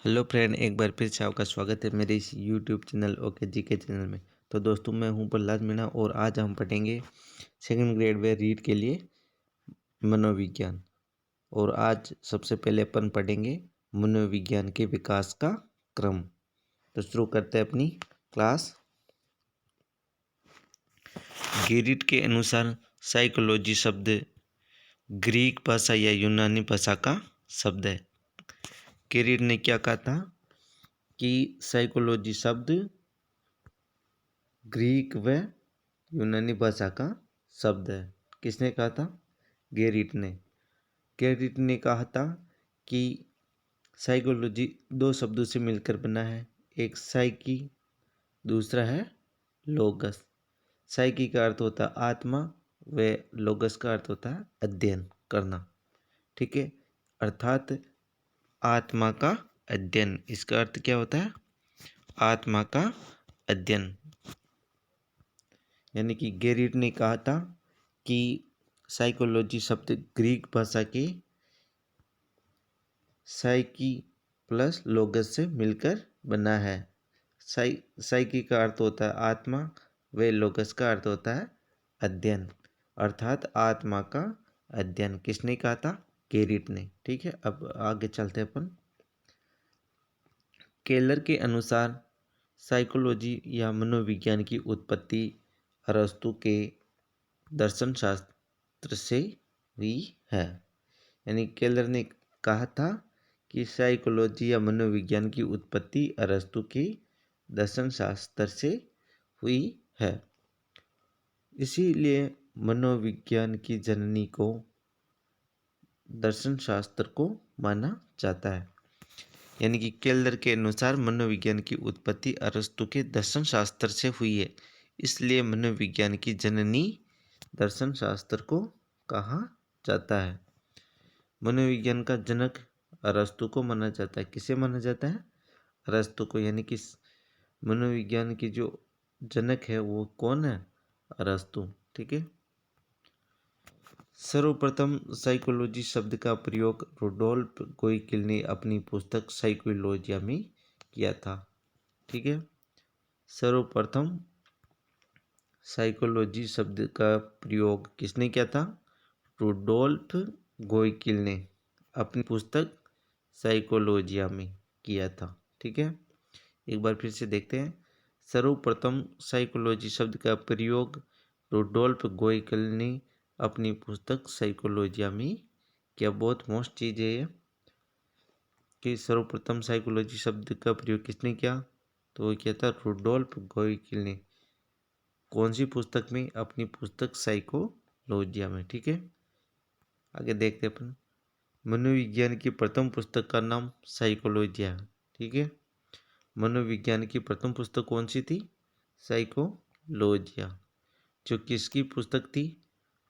Hello friend, एक बार फिर से आपका स्वागत है मेरे इस यूट्यूब चैनल ओके जी के चैनल में। तो दोस्तों, मैं हूं प्रहलाद मीणा और आज हम पढ़ेंगे सेकंड ग्रेड में रीड के लिए मनोविज्ञान। और आज सबसे पहले अपन पढ़ेंगे मनोविज्ञान के विकास का क्रम। तो शुरू करते हैं अपनी क्लास। गेरिट के अनुसार साइकोलॉजी शब्द ग्रीक भाषा या यूनानी भाषा का शब्द है। गेरिट ने क्या कहा था कि साइकोलॉजी शब्द ग्रीक व यूनानी भाषा का शब्द है। किसने कहा था? गेरिट ने। गेरिट ने कहा था कि साइकोलॉजी दो शब्दों से मिलकर बना है, एक साइकी, दूसरा है लोगस। साइकी का अर्थ होता है आत्मा व लोगस का अर्थ होता है अध्ययन करना। ठीक है, अर्थात आत्मा का अध्ययन। इसका अर्थ क्या होता है? आत्मा का अध्ययन। यानी कि गेरिट ने कहा था कि साइकोलॉजी शब्द ग्रीक भाषा के साइकी प्लस लोगस से मिलकर बना है। साइकी का अर्थ होता है आत्मा व लोगस का अर्थ होता है अध्ययन, अर्थात आत्मा का अध्ययन। किसने कहा था? गेरिट ने। ठीक है, अब आगे चलते हैं अपन। केलर के अनुसार साइकोलॉजी या मनोविज्ञान की उत्पत्ति अरस्तु के दर्शन शास्त्र से हुई है। यानी केलर ने कहा था कि साइकोलॉजी या मनोविज्ञान की उत्पत्ति अरस्तु के दर्शन शास्त्र से हुई है। इसीलिए मनोविज्ञान की जननी को दर्शन शास्त्र को माना जाता है। यानी कि केलर के अनुसार मनोविज्ञान की उत्पत्ति अरस्तु के दर्शन शास्त्र से हुई है, इसलिए मनोविज्ञान की जननी दर्शन शास्त्र को कहा जाता है। मनोविज्ञान का जनक अरस्तु को माना जाता है। किसे माना जाता है? अरस्तु को। यानी कि मनोविज्ञान की जो जनक है वो कौन है? अरस्तु। ठीक है। सर्वप्रथम साइकोलॉजी शब्द का प्रयोग रुडोल्फ गोइकिल ने अपनी पुस्तक साइकोलॉजिया में किया था। ठीक है, सर्वप्रथम साइकोलॉजी शब्द का प्रयोग किसने किया था? रुडोल्फ गोइकिल ने अपनी पुस्तक साइकोलॉजिया में किया था। ठीक है, एक बार फिर से देखते हैं। सर्वप्रथम साइकोलॉजी शब्द का प्रयोग रुडोल्फ गोइकिल ने अपनी पुस्तक साइकोलॉजिया में किया। बहुत मोस्ट चीज़ है ये कि सर्वप्रथम साइकोलॉजी शब्द का प्रयोग किसने किया? तो वो किया था रुडोल्फ गोइकिल ने। कौन सी पुस्तक में? अपनी पुस्तक साइकोलॉजिया में। ठीक है, आगे देखते हैं अपन। मनोविज्ञान की प्रथम पुस्तक का नाम साइकोलॉजिया है। ठीक है, मनोविज्ञान की प्रथम पुस्तक कौन सी थी? साइकोलॉजिया। जो किसकी पुस्तक थी?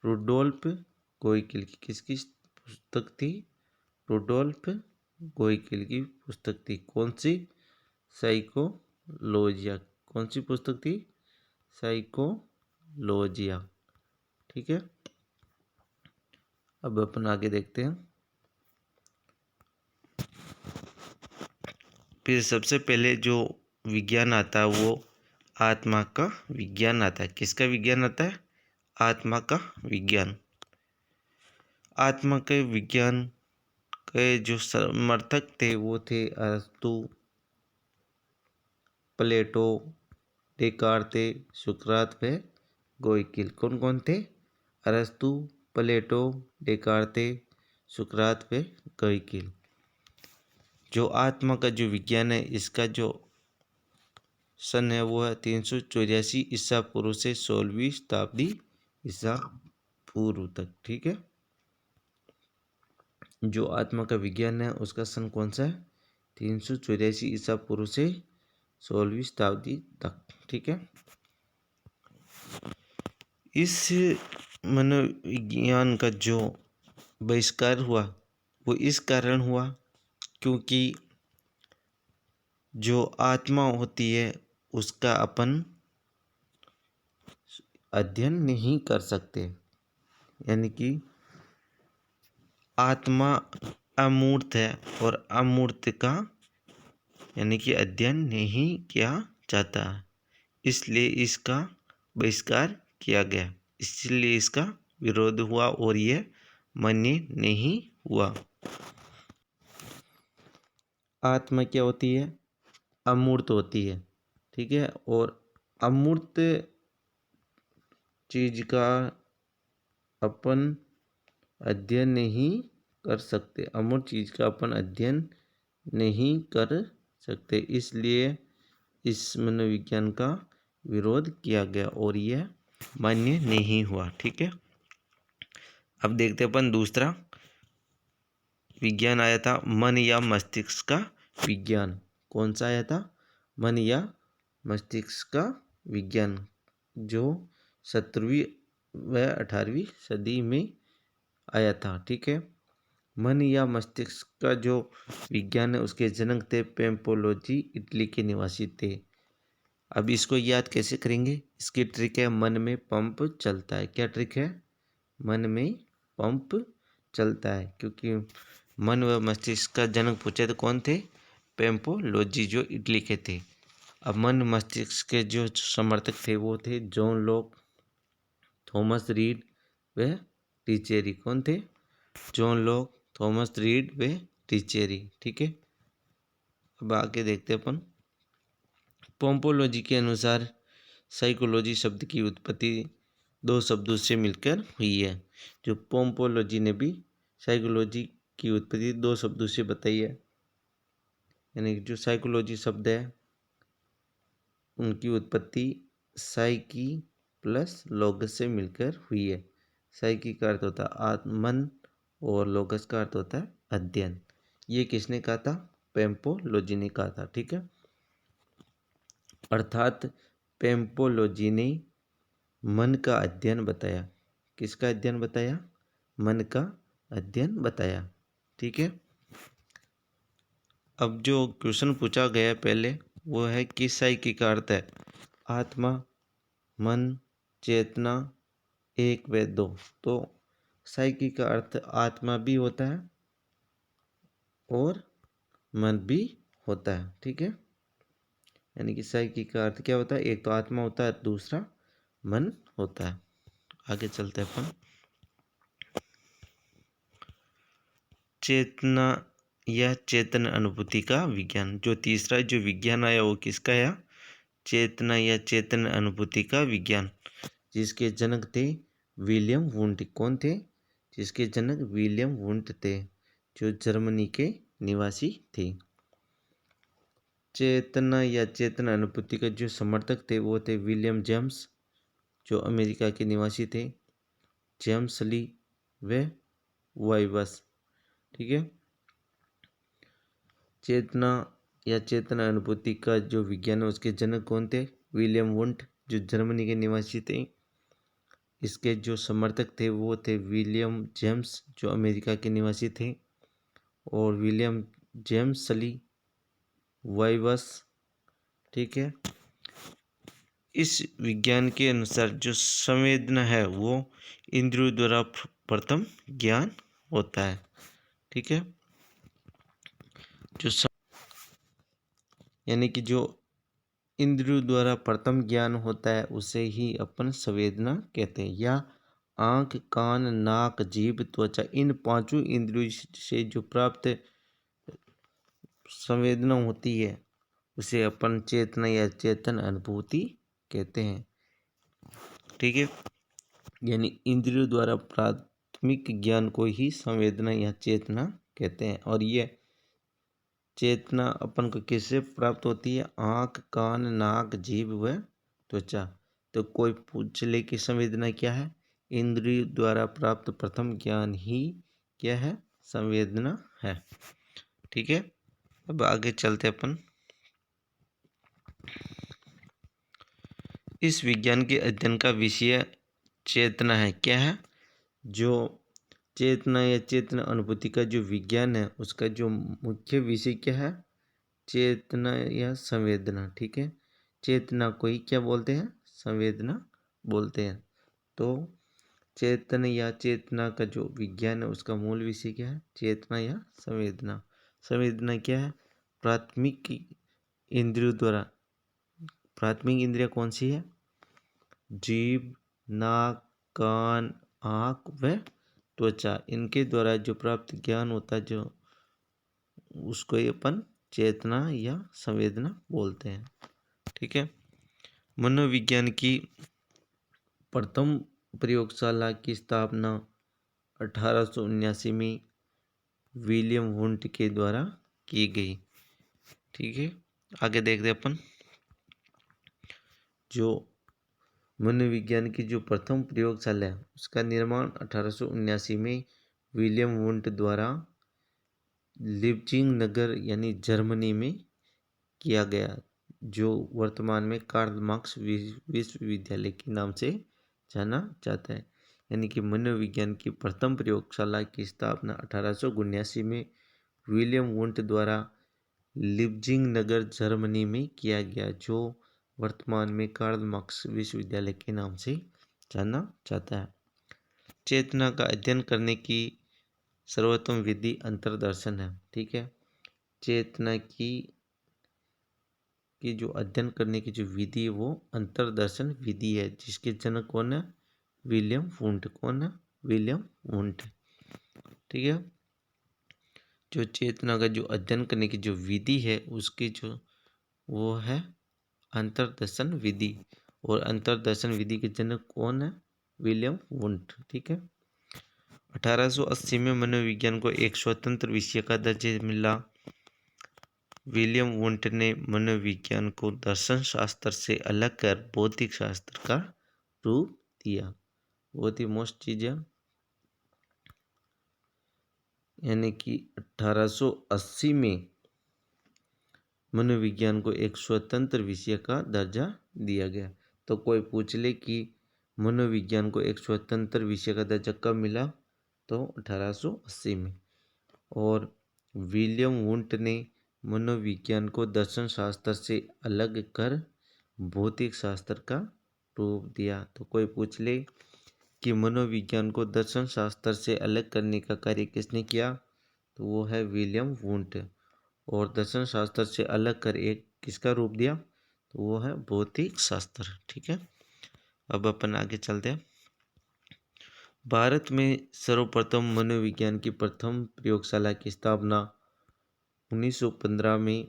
रुडोल्फ गोइकिल की। किसकी पुस्तक थी? रुडोल्फ गोइकिल की पुस्तक थी। कौन सी? साइकोलॉजिया। कौन सी पुस्तक थी? साइकोलॉजिया। ठीक है, अब अपन आगे देखते हैं। फिर सबसे पहले जो विज्ञान आता है वो आत्मा का विज्ञान आता है। किसका विज्ञान आता है? आत्मा का विज्ञान। आत्मा के विज्ञान के जो समर्थक थे वो थे अरस्तु, प्लेटो, डेकार्ते, सुकरात व गोइकिल। कौन कौन थे? अरस्तु, प्लेटो, डेकार्ते, सुकरात व गोइकिल। जो आत्मा का जो विज्ञान है इसका जो सन है वो है 384 ईसा पूर्व से 16वीं शताब्दी ईसा पूर्व तक। ठीक है, जो आत्मा का विज्ञान है उसका सन कौन सा है? 384 ईसा पूर्व से 16वीं शताब्दी तक। ठीक है, इस मनोविज्ञान का जो बहिष्कार हुआ वो इस कारण हुआ क्योंकि जो आत्मा होती है उसका अपन अध्ययन नहीं कर सकते। यानी कि आत्मा अमूर्त है और अमूर्त का यानी कि अध्ययन नहीं किया जाता, इसलिए इसका बहिष्कार किया गया, इसलिए इसका विरोध हुआ और यह मान्य नहीं हुआ। आत्मा क्या होती है? अमूर्त होती है, ठीक है। और अमूर्त चीज का अपन अध्ययन नहीं कर सकते, अमूर्त चीज का अपन अध्ययन नहीं कर सकते, इसलिए इस मनोविज्ञान का विरोध किया गया और यह मान्य नहीं हुआ, ठीक है। अब देखते अपन दूसरा विज्ञान आया था मन या मस्तिष्क का विज्ञान। कौन सा आया था? मन या मस्तिष्क का विज्ञान, जो 17वीं व 18वीं सदी में आया था, ठीक है। मन या मस्तिष्क का जो विज्ञान है उसके जनक थे पेम्पोलोजी, इटली के निवासी थे। अब इसको याद कैसे करेंगे? इसकी ट्रिक है मन में पंप चलता है। क्या ट्रिक है? मन में पंप चलता है, क्योंकि मन व मस्तिष्क का जनक पूछे तो कौन थे? पेम्पोलोजी, जो इटली के थे। अब मन मस्तिष्क के जो समर्थक थे वो थे जॉन लॉक, थॉमस रीड व टिचेरी। कौन थे? जॉन लॉक, थॉमस रीड व टिचेरी, ठीक है। अब आगे देखते हैं अपन। पोम्पोलॉजी के अनुसार साइकोलॉजी शब्द की उत्पत्ति दो शब्दों से मिलकर हुई है। जो पोम्पोलॉजी ने भी साइकोलॉजी की उत्पत्ति दो शब्दों से बताई है, यानी कि जो साइकोलॉजी शब्द है उनकी उत्पत्ति साइकी प्लस लोगस से मिलकर हुई है। साइकी का अर्थ होता है मन और लोगस का अर्थ होता है अध्ययन। ये किसने कहा था? पेम्पोलॉजी ने कहा था, ठीक है। अर्थात पेम्पोलॉजी ने मन का अध्ययन बताया। किसका अध्ययन बताया? मन का अध्ययन बताया, ठीक है। अब जो क्वेश्चन पूछा गया पहले वो है कि साइकी का अर्थ है आत्मा, मन, चेतना, एक व दो। तो साइकी का अर्थ आत्मा भी होता है और मन भी होता है, ठीक है। यानी कि साइकी का अर्थ क्या होता है? एक तो आत्मा होता है, दूसरा मन होता है। आगे चलते हैं अपन। चेतना या चेतन अनुभूति का विज्ञान। जो तीसरा जो विज्ञान आया वो किसका आया? चेतना या चेतन अनुभूति का विज्ञान, जिसके जनक थे विलियम वुंट। कौन थे? जिसके जनक विलियम वुंट थे, जो जर्मनी के निवासी थे। चेतना या चेतन अनुभूति का जो समर्थक थे वो थे विलियम जेम्स, जो अमेरिका के निवासी थे, जेम्स ली व वाइबस, ठीक है। चेतना या चेतन अनुभूति का जो विज्ञान है उसके जनक कौन थे? विलियम वुंट, जो जर्मनी के निवासी थे। इसके जो समर्थक थे वो थे विलियम जेम्स, जो अमेरिका के निवासी थे, और विलियम जेम्स ली वाइबस, ठीक है। इस विज्ञान के अनुसार जो संवेदना है वो इंद्रियों द्वारा प्रथम ज्ञान होता है, ठीक है। जो यानी कि जो इंद्रियों द्वारा प्रथम ज्ञान होता है उसे ही अपन संवेदना कहते हैं। या आँख, कान, नाक, जीभ, त्वचा, इन पांचों इंद्रियों से जो प्राप्त संवेदना होती है उसे अपन चेतना या चेतन अनुभूति कहते हैं, ठीक है। यानी इंद्रियों द्वारा प्राथमिक ज्ञान को ही संवेदना या चेतना कहते हैं। और ये चेतना अपन को किससे प्राप्त होती है? आँख, कान, नाक, जीभ व त्वचा। तो कोई पूछ ले कि संवेदना क्या है? इंद्रिय द्वारा प्राप्त प्रथम ज्ञान ही क्या है? संवेदना है, ठीक है। अब आगे चलते अपन। इस विज्ञान के अध्ययन का विषय चेतना है। क्या है? जो चेतना या चेतना अनुभूति का जो विज्ञान है उसका जो मुख्य विषय क्या है? चेतना या संवेदना, ठीक है। चेतना को ही क्या बोलते हैं? संवेदना बोलते हैं। तो चेतन या चेतना का जो विज्ञान है उसका मूल विषय क्या है? चेतना या संवेदना। संवेदना क्या है? प्राथमिक इंद्रियों द्वारा, प्राथमिक इंद्रिया कौन सी है? जीभ, नाक, कान, आँख व त्वचा। इनके द्वारा जो प्राप्त ज्ञान होता है, जो उसको ही अपन चेतना या संवेदना बोलते हैं। ठीक है। मनोविज्ञान की प्रथम प्रयोगशाला की स्थापना 1879 में विलियम वुंट के द्वारा की गई। ठीक है। आगे देखते अपन, जो मनोविज्ञान की जो प्रथम प्रयोगशाला है उसका निर्माण 1879 में विलियम वुंट द्वारा लिप्जिंग नगर यानी जर्मनी में किया गया, जो वर्तमान में कार्ल मार्क्स विश्वविद्यालय के नाम से जाना जाता है। यानी कि मनोविज्ञान की प्रथम प्रयोगशाला की स्थापना 1879 में विलियम वुंट द्वारा लिप्जिंग नगर जर्मनी में किया गया, जो वर्तमान में कार्ल मार्क्स विश्वविद्यालय के नाम से जाना जाता है। चेतना का अध्ययन करने की सर्वोत्तम विधि अंतर्दर्शन है। ठीक है। चेतना की जो अध्ययन करने की जो विधि है वो अंतर्दर्शन विधि है, जिसके जनक कौन है? William Wundt. कौन है? William Wundt. ठीक है। जो चेतना का जो अध्ययन करने की जो विधि है उसकी जो वो है अंतर्दर्शन विधि, और अंतर्दर्शन विधि के जनक कौन है? William Wundt. ठीक है। 1880 में मनोविज्ञान को एक स्वतंत्र विषय का दर्जा मिला। विलियम वुंट ने मनोविज्ञान को दर्शन शास्त्र से अलग कर भौतिक शास्त्र का रूप दिया। बहुत ही मोस्ट चीज है, यानी कि 1880 में मनोविज्ञान को एक स्वतंत्र विषय का दर्जा दिया गया। तो कोई पूछ ले कि मनोविज्ञान को एक स्वतंत्र विषय का दर्जा कब मिला, तो 1880 में। और विलियम वुंट ने मनोविज्ञान को दर्शन शास्त्र से अलग कर भौतिक शास्त्र का रूप दिया। तो कोई पूछ ले कि मनोविज्ञान को दर्शन शास्त्र से अलग करने का कार्य किसने किया, तो वो है विलियम वुंट। और दर्शन शास्त्र से अलग कर एक किसका रूप दिया, तो वो है भौतिक शास्त्र। ठीक है। अब अपन आगे चलते हैं। भारत में सर्वप्रथम मनोविज्ञान की प्रथम प्रयोगशाला की स्थापना 1915 में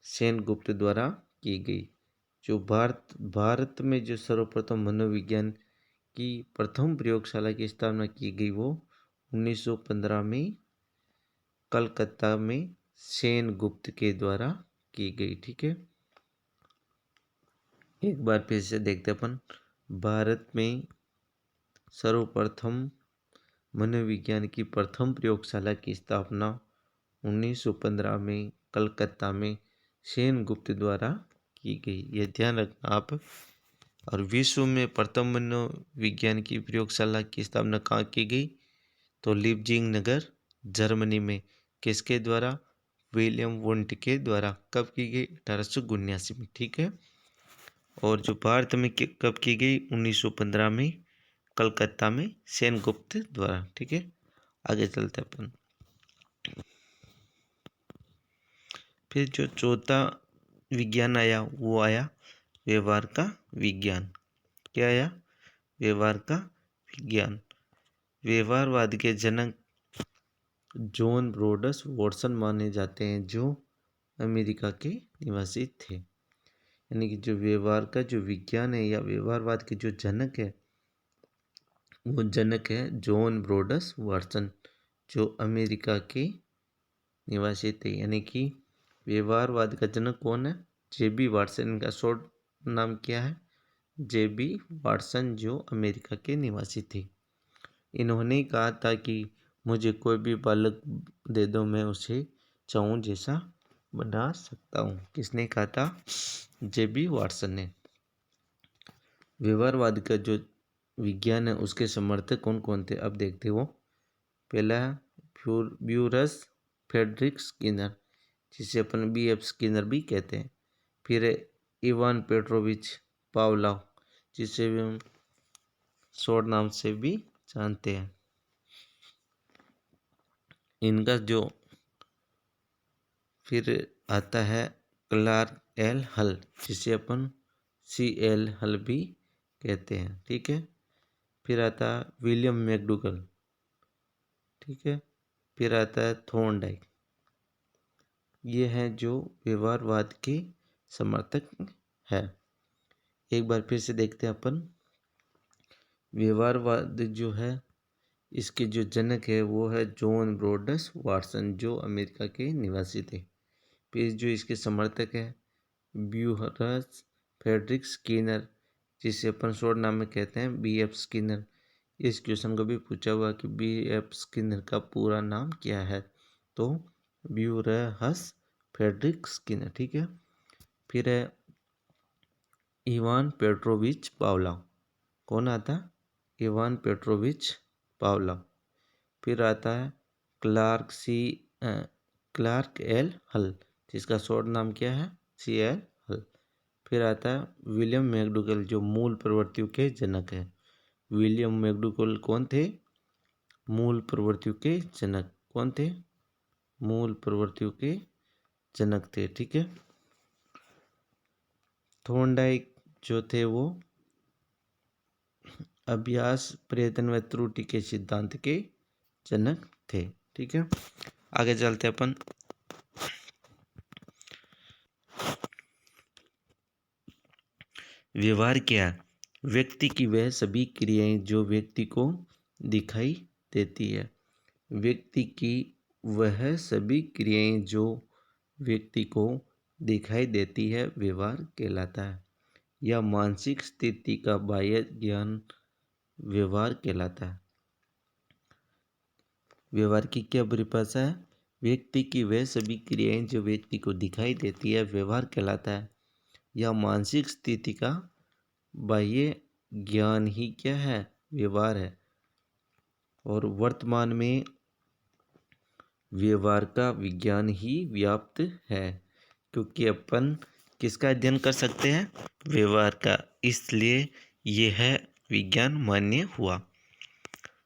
सेनगुप्त द्वारा की गई। जो भारत में जो सर्वप्रथम मनोविज्ञान की प्रथम प्रयोगशाला की स्थापना की गई वो 1915 में कलकत्ता में सेनगुप्त के द्वारा की गई। ठीक है। एक बार फिर से देखते अपन, भारत में सर्वप्रथम मनोविज्ञान की प्रथम प्रयोगशाला की स्थापना 1915 में कलकत्ता में सेनगुप्त द्वारा की गई। यह ध्यान रखना आप। और विश्व में प्रथम मनोविज्ञान की प्रयोगशाला की स्थापना कहाँ की गई, तो लिप्जिंग नगर जर्मनी में। किसके द्वारा? विलियम वुंट के द्वारा। कब की गई? 1879 में। ठीक है। और जो भारत में कब की गई? 1915 में कलकत्ता में सेनगुप्त द्वारा। ठीक है। आगे चलते अपन। फिर जो चौथा विज्ञान आया वो आया व्यवहार का विज्ञान। क्या आया? व्यवहार का विज्ञान। व्यवहारवाद के जनक जॉन ब्रोडस वॉटसन माने जाते हैं, जो अमेरिका के निवासी थे। यानी कि जो व्यवहार का जो विज्ञान है या व्यवहारवाद के जो जनक है वो जनक है जॉन ब्रोडस वॉटसन, जो अमेरिका के निवासी थे। यानी कि व्यवहारवाद का जनक कौन है? जेबी वाटसन। इनका शॉर्ट नाम क्या है? जेबी वाटसन, जो अमेरिका के निवासी थे। इन्होंने कहा था कि मुझे कोई भी बालक दे दो, मैं उसे चाहूँ जैसा बना सकता हूँ। किसने कहा था? जेबी वाटसन ने। व्यवहारवाद का जो विज्ञान है उसके समर्थक कौन कौन थे, अब देखते हो। पहला है ब्यूरस फ्रेडरिक स्किनर, जिसे अपन BF स्किनर भी कहते हैं। फिर है इवान पेट्रोविच पावलोव, जिसे भी हम शॉर्ट नाम से भी जानते हैं। इनका जो फिर आता है क्लार्क एल हल, जिसे अपन CL हल भी कहते हैं, ठीक है। फिर आता है विलियम मैकडूगल, ठीक है। फिर आता है थॉर्नडाइक। ये हैं जो व्यवहारवाद के समर्थक है। एक बार फिर से देखते हैं अपन। व्यवहारवाद जो है, इसके जो जनक है वो है जॉन ब्रोडस वाटसन, जो अमेरिका के निवासी थे। फिर जो इसके समर्थक है ब्यूहरस फ्रेडरिक स्किनर, जिसे अपन शॉर्ट नाम में कहते हैं BF स्किनर। इस क्वेश्चन को भी पूछा हुआ कि BF स्किनर का पूरा नाम क्या है, तो ब्यूहरस फ्रेडरिक स्किनर, ठीक है। फिर है इवान पेट्रोविच पावलोव। कौन आता है? Ivan Petrovich Pavlov. फिर आता है क्लार्क एल हल, जिसका शॉर्ट नाम क्या है? CL हल। फिर आता है विलियम मैकडूगल, जो मूल प्रवृत्तियों के जनक है। विलियम मैकडूगल कौन थे? मूल प्रवृत्तियों के जनक। कौन थे? मूल प्रवृत्तियों के जनक थे, ठीक है। थॉर्नडाइक जो थे वो अभ्यास, प्रयत्न व त्रुटि के सिद्धांत के जनक थे, ठीक है। आगे चलते अपन। व्यवहार क्या है? व्यक्ति की वह सभी क्रियाएं जो व्यक्ति को दिखाई देती है। व्यक्ति की वह सभी क्रियाएं जो व्यक्ति को दिखाई देती है व्यवहार कहलाता है। यह मानसिक स्थिति का बाह्य ज्ञान व्यवहार कहलाता है। व्यवहार की क्या परिभाषा है? व्यक्ति की वह सभी क्रियाएं जो व्यक्ति को दिखाई देती है व्यवहार कहलाता है। यह मानसिक स्थिति का बाह्य ज्ञान ही क्या है? व्यवहार है। और वर्तमान में व्यवहार का विज्ञान ही व्याप्त है, क्योंकि अपन किसका अध्ययन कर सकते हैं? व्यवहार का, इसलिए यह विज्ञान मान्य हुआ।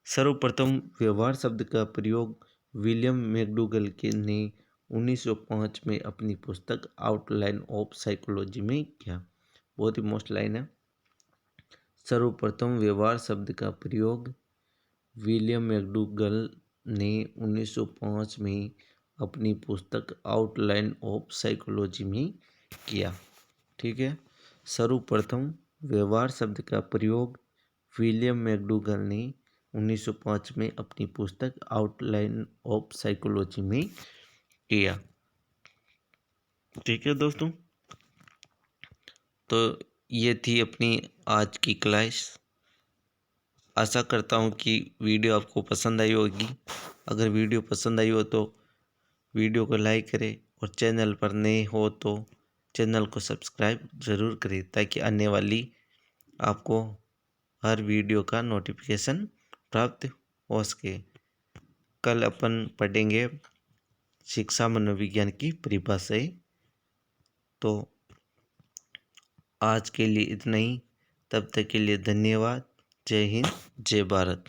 सर्वप्रथम व्यवहार शब्द का प्रयोग विलियम मैकडूगल ने 1905 में अपनी पुस्तक आउटलाइन ऑफ साइकोलॉजी में किया। बहुत ही मस्त लाइन है। सर्वप्रथम व्यवहार शब्द का प्रयोग विलियम मैकडूगल ने 1905 में अपनी पुस्तक आउटलाइन ऑफ साइकोलॉजी में किया, ठीक है। सर्वप्रथम व्यवहार शब्द का प्रयोग विलियम मैकडूगल ने 1905 में अपनी पुस्तक आउटलाइन ऑफ साइकोलॉजी में किया, ठीक है दोस्तों। तो ये थी अपनी आज की क्लास। आशा करता हूँ कि वीडियो आपको पसंद आई होगी। अगर वीडियो पसंद आई हो तो वीडियो को लाइक करें, और चैनल पर नए हो तो चैनल को सब्सक्राइब ज़रूर करें, ताकि आने वाली आपको हर वीडियो का नोटिफिकेशन प्राप्त हो सके। कल अपन पढ़ेंगे शिक्षा मनोविज्ञान की परिभाषाएं। तो आज के लिए इतना ही। तब तक के लिए धन्यवाद। जय हिंद, जय भारत।